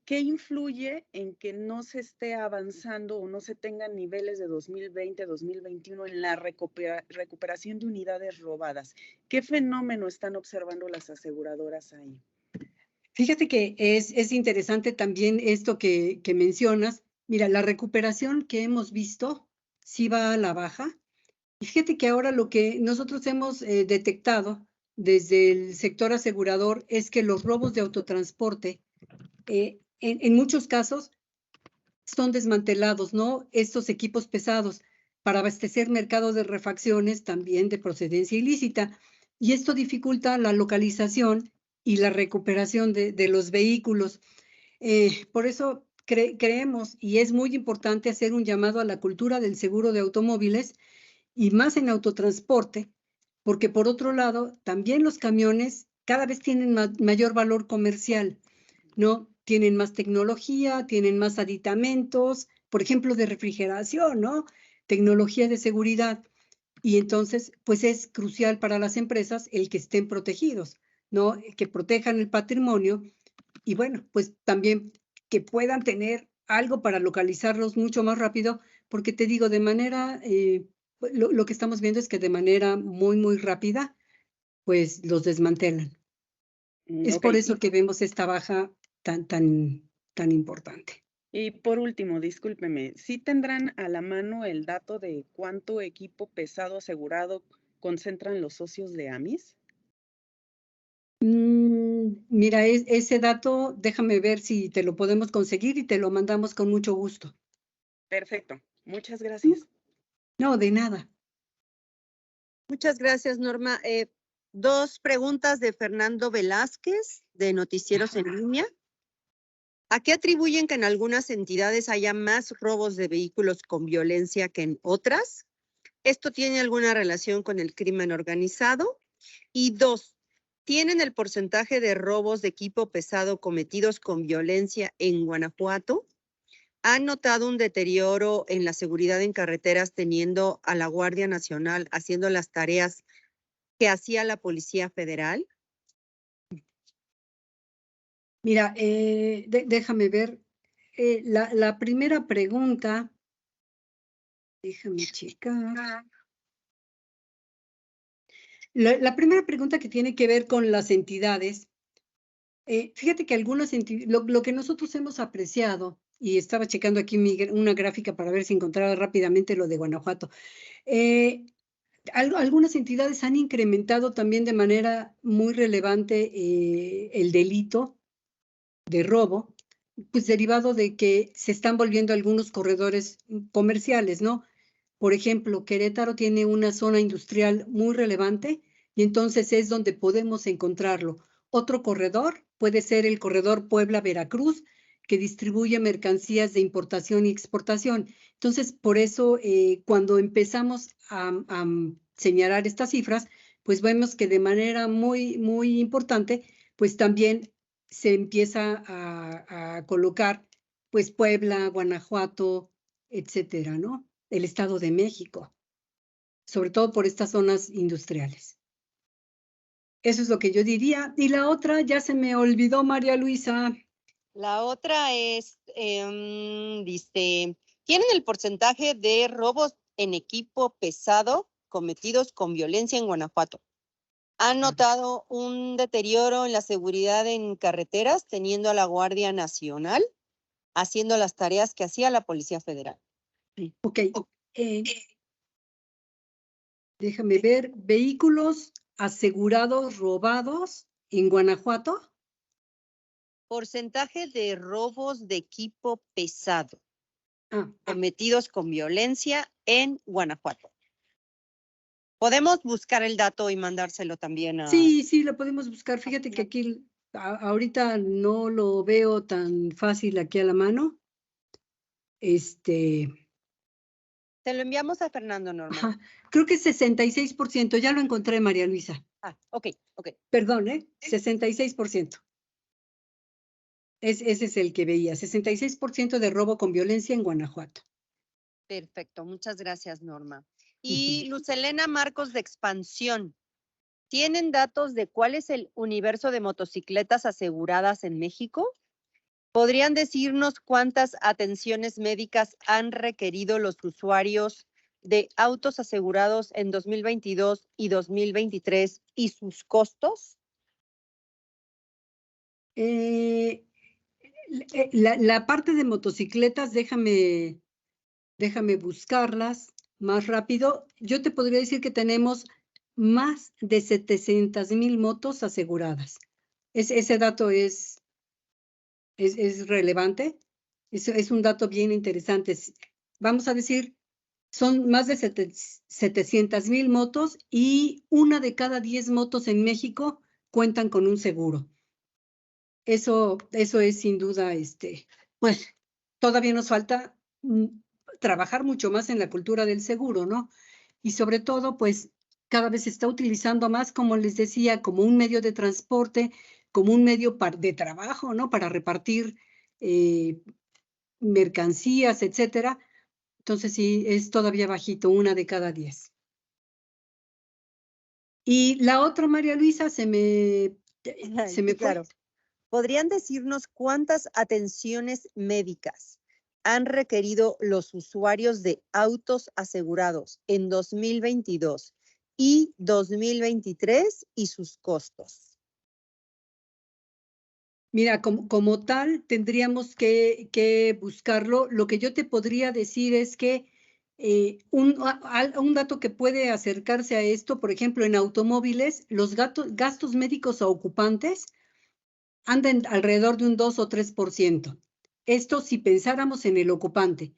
Speaker 5: qué influye en que no se esté avanzando o no se tengan niveles de 2020, 2021 en la recuperación de unidades robadas? ¿Qué fenómeno están observando las aseguradoras ahí?
Speaker 2: Fíjate que es interesante también esto que mencionas. Mira, la recuperación que hemos visto sí va a la baja. Y fíjate que ahora lo que nosotros hemos detectado desde el sector asegurador es que los robos de autotransporte, en muchos casos, son desmantelados, ¿no? Estos equipos pesados para abastecer mercados de refacciones también de procedencia ilícita. Y esto dificulta la localización y la recuperación de los vehículos. Por eso creemos, y es muy importante hacer un llamado a la cultura del seguro de automóviles, y más en autotransporte, porque por otro lado, también los camiones cada vez tienen mayor valor comercial, ¿no? Tienen más tecnología, tienen más aditamentos, por ejemplo, de refrigeración, ¿no? Tecnología de seguridad. Y entonces, pues es crucial para las empresas el que estén protegidos, ¿no? Que protejan el patrimonio y bueno, pues también que puedan tener algo para localizarlos mucho más rápido, porque te digo, de manera, lo que estamos viendo es que de manera muy, muy rápida, pues los desmantelan. Es por eso que vemos esta baja tan importante.
Speaker 5: Y por último, discúlpeme, ¿sí tendrán a la mano el dato de cuánto equipo pesado asegurado concentran los socios de AMIS?
Speaker 2: Mira, ese dato, déjame ver si te lo podemos conseguir y te lo mandamos con mucho gusto.
Speaker 5: Perfecto, muchas gracias.
Speaker 2: No, de nada.
Speaker 1: Muchas gracias, Norma. Dos preguntas de Fernando Velázquez, de Noticieros en Línea. ¿A qué atribuyen que en algunas entidades haya más robos de vehículos con violencia que en otras? ¿Esto tiene alguna relación con el crimen organizado? Y dos, ¿tienen el porcentaje de robos de equipo pesado cometidos con violencia en Guanajuato? ¿Han notado un deterioro en la seguridad en carreteras teniendo a la Guardia Nacional haciendo las tareas que hacía la Policía Federal?
Speaker 2: Mira, déjame ver. La primera pregunta, déjame checar. La primera pregunta que tiene que ver con las entidades, fíjate que algunas entidades, lo que nosotros hemos apreciado, y estaba checando aquí una gráfica para ver si encontraba rápidamente lo de Guanajuato, algunas entidades han incrementado también de manera muy relevante el delito de robo, pues derivado de que se están volviendo algunos corredores comerciales, ¿no? Por ejemplo, Querétaro tiene una zona industrial muy relevante y entonces es donde podemos encontrarlo. Otro corredor puede ser el corredor Puebla-Veracruz, que distribuye mercancías de importación y exportación. Entonces, por eso, cuando empezamos a señalar estas cifras, pues vemos que de manera muy importante, pues también se empieza a colocar, pues Puebla, Guanajuato, etcétera, ¿no? El Estado de México, sobre todo por estas zonas industriales. Eso es lo que yo diría. Y la otra, ya se me olvidó, María Luisa.
Speaker 1: La otra es, dice, ¿tienen el porcentaje de robos en equipo pesado cometidos con violencia en Guanajuato? ¿Han notado un deterioro en la seguridad en carreteras teniendo a la Guardia Nacional haciendo las tareas que hacía la Policía Federal?
Speaker 2: Ok. Déjame ver. ¿Vehículos asegurados robados en Guanajuato?
Speaker 1: Porcentaje de robos de equipo pesado cometidos con violencia en Guanajuato. ¿Podemos buscar el dato y mandárselo también a...?
Speaker 2: Sí, lo podemos buscar. Fíjate que aquí ahorita no lo veo tan fácil aquí a la mano.
Speaker 1: Te lo enviamos a Fernando, Norma.
Speaker 2: Ajá. Creo que es 66%. Ya lo encontré, María Luisa.
Speaker 1: Ok.
Speaker 2: Perdón, 66%. Ese es el que veía. 66% de robo con violencia en Guanajuato.
Speaker 1: Perfecto. Muchas gracias, Norma. Y Luz Helena Marcos de Expansión. ¿Tienen datos de cuál es el universo de motocicletas aseguradas en México? ¿Podrían decirnos cuántas atenciones médicas han requerido los usuarios de autos asegurados en 2022 y 2023 y sus costos?
Speaker 2: La parte de motocicletas, déjame buscarlas más rápido. Yo te podría decir que tenemos más de 700,000 motos aseguradas. Ese dato es relevante. Es un dato bien interesante. Vamos a decir, son más de 700,000 motos y 1 de cada 10 motos en México cuentan con un seguro. Eso es sin duda, pues todavía nos falta trabajar mucho más en la cultura del seguro, ¿no? Y sobre todo, pues cada vez se está utilizando más, como les decía, como un medio de transporte, como un medio de trabajo, ¿no? Para repartir mercancías, etcétera. Entonces sí, es todavía bajito, 1 de cada 10. Y la otra, María Luisa, se me fue.
Speaker 1: Claro. ¿Podrían decirnos cuántas atenciones médicas han requerido los usuarios de autos asegurados en 2022 y 2023 y sus costos?
Speaker 2: Mira, como tal, tendríamos que buscarlo. Lo que yo te podría decir es que un dato que puede acercarse a esto, por ejemplo, en automóviles, los gastos médicos a ocupantes andan alrededor de un 2 o 3%. Esto si pensáramos en el ocupante.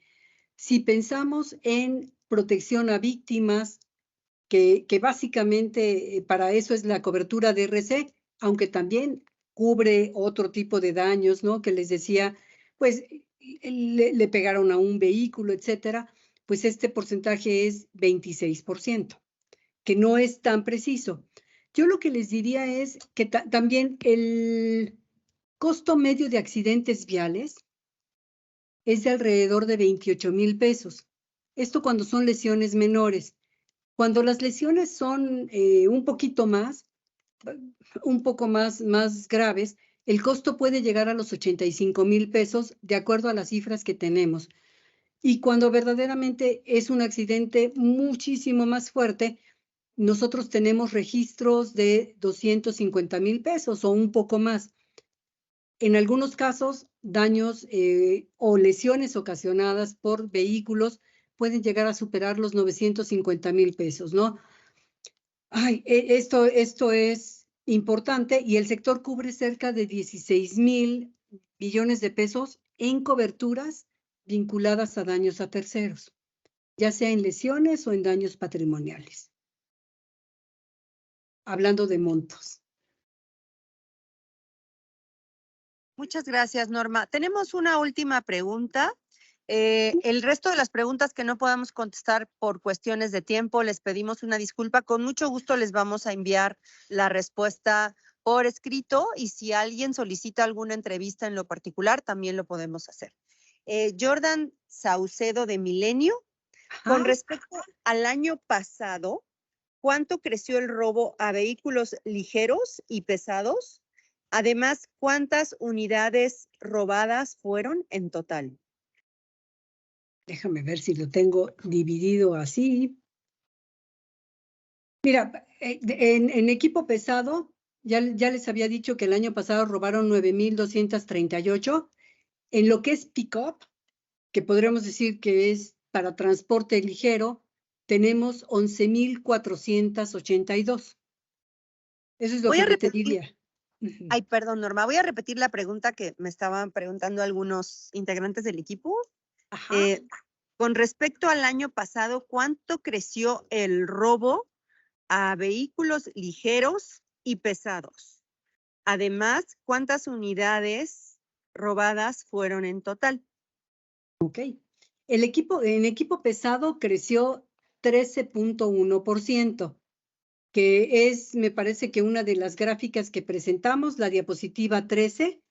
Speaker 2: Si pensamos en protección a víctimas, que básicamente para eso es la cobertura de RC, aunque también cubre otro tipo de daños, ¿no? Que les decía, pues le pegaron a un vehículo, etcétera, pues este porcentaje es 26%, que no es tan preciso. Yo lo que les diría es que también el costo medio de accidentes viales es de alrededor de 28,000 pesos. Esto cuando son lesiones menores. Cuando las lesiones son un poco más graves, el costo puede llegar a los 85,000 pesos, de acuerdo a las cifras que tenemos. Y cuando verdaderamente es un accidente muchísimo más fuerte, nosotros tenemos registros de 250,000 pesos o un poco más. En algunos casos, daños o lesiones ocasionadas por vehículos pueden llegar a superar los 950,000 pesos, ¿no? Ay, esto es importante y el sector cubre cerca de 16,000 millones de pesos en coberturas vinculadas a daños a terceros, ya sea en lesiones o en daños patrimoniales. Hablando de montos.
Speaker 1: Muchas gracias, Norma. Tenemos una última pregunta. El resto de las preguntas que no podamos contestar por cuestiones de tiempo, les pedimos una disculpa. Con mucho gusto les vamos a enviar la respuesta por escrito y si alguien solicita alguna entrevista en lo particular, también lo podemos hacer. Jordan Saucedo de Milenio, con respecto al año pasado, ¿cuánto creció el robo a vehículos ligeros y pesados? Además, ¿cuántas unidades robadas fueron en total?
Speaker 2: Déjame ver si lo tengo dividido así. Mira, en equipo pesado, ya les había dicho que el año pasado robaron 9,238. En lo que es pick-up, que podríamos decir que es para transporte ligero, tenemos 11,482. Eso es lo que yo te diría.
Speaker 1: Ay, perdón, Norma, voy a repetir la pregunta que me estaban preguntando algunos integrantes del equipo.
Speaker 2: Ajá.
Speaker 1: Con respecto al año pasado, ¿cuánto creció el robo a vehículos ligeros y pesados? Además, ¿cuántas unidades robadas fueron en total?
Speaker 2: Ok. En equipo pesado creció 13,1%. Que es, me parece que una de las gráficas que presentamos, la diapositiva 13,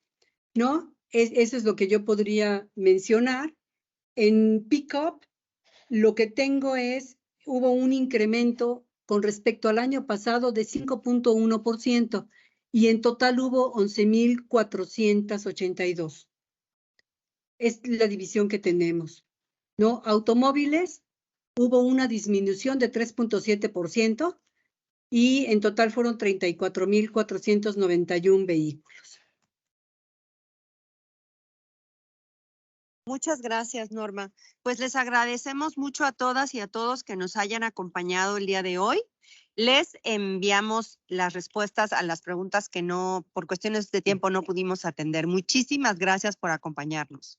Speaker 2: ¿no? Eso es lo que yo podría mencionar. En pick-up, lo que tengo es, hubo un incremento con respecto al año pasado de 5,1% y en total hubo 11,482. Es la división que tenemos, ¿no? Automóviles, hubo una disminución de 3,7%. Y en total fueron 34,491 vehículos.
Speaker 1: Muchas gracias, Norma. Pues les agradecemos mucho a todas y a todos que nos hayan acompañado el día de hoy. Les enviamos las respuestas a las preguntas que no, por cuestiones de tiempo, no pudimos atender. Muchísimas gracias por acompañarnos.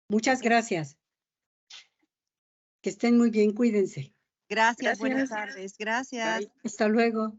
Speaker 2: Muchas gracias. Que estén muy bien, cuídense.
Speaker 1: Gracias. Buenas tardes. Gracias.
Speaker 2: Bye. Hasta luego.